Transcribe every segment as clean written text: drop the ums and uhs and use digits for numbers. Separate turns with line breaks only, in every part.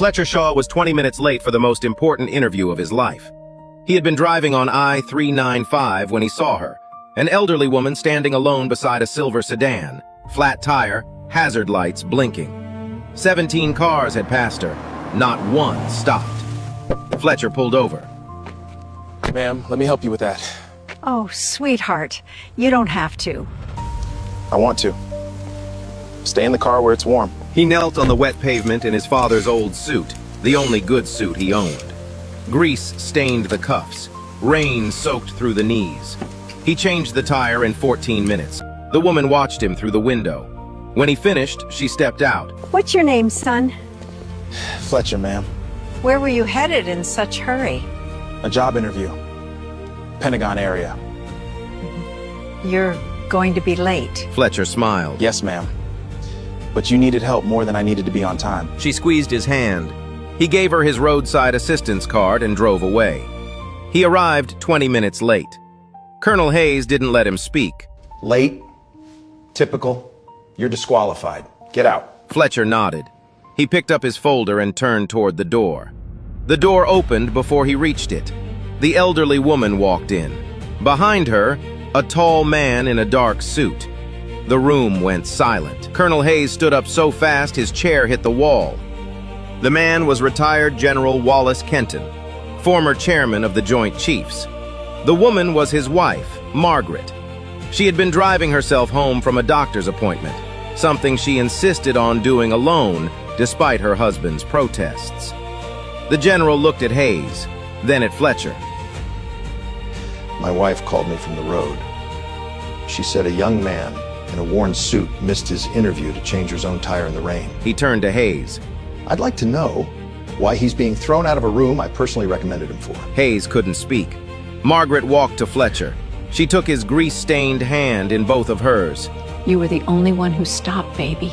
Fletcher Shaw was 20 minutes late for the most important interview of his life. He had been driving on I-395 when he saw her, an elderly woman standing alone beside a silver sedan, flat tire, hazard lights blinking. 17 cars had passed her. Not one stopped. Fletcher pulled over.
Ma'am, let me help you with that.
Oh, sweetheart, you don't have to.
I want to. Stay in the car where it's warm.
He knelt on the wet pavement in his father's old suit, the only good suit he owned. Grease stained the cuffs. Rain soaked through the knees. He changed the tire in 14 minutes. The woman watched him through the window. When he finished, she stepped out.
What's your name, son?
Fletcher, ma'am.
Where were you headed in such hurry?
A job interview. Pentagon area.
You're going to be late.
Fletcher smiled.
Yes, ma'am. But you needed help more than I needed to be on time.
She squeezed his hand. He gave her his roadside assistance card and drove away. He arrived 20 minutes late. Colonel Hayes didn't let him speak.
Late. Typical. You're disqualified. Get out.
Fletcher nodded. He picked up his folder and turned toward the door. The door opened before he reached it. The elderly woman walked in. Behind her, a tall man in a dark suit. The room went silent. Colonel Hayes stood up so fast his chair hit the wall. The man was retired General Wallace Kenton, former chairman of the Joint Chiefs. The woman was his wife, Margaret. She had been driving herself home from a doctor's appointment, something she insisted on doing alone despite her husband's protests. The general looked at Hayes, then at Fletcher.
My wife called me from the road. She said a young man in a worn suit missed his interview to change his own tire in the rain.
He turned to Hayes.
I'd like to know why he's being thrown out of a room I personally recommended him for.
Hayes couldn't speak. Margaret walked to Fletcher. She took his grease-stained hand in both of hers.
You were the only one who stopped, baby.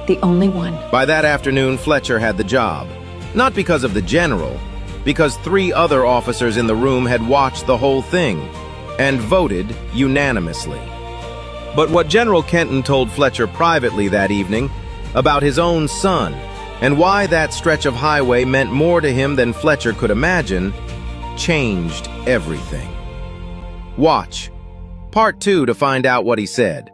The only one.
By that afternoon, Fletcher had the job. Not because of the general, because 3 other officers in the room had watched the whole thing and voted unanimously. But what General Kenton told Fletcher privately that evening about his own son and why that stretch of highway meant more to him than Fletcher could imagine changed everything. Watch Part 2 to find out what he said.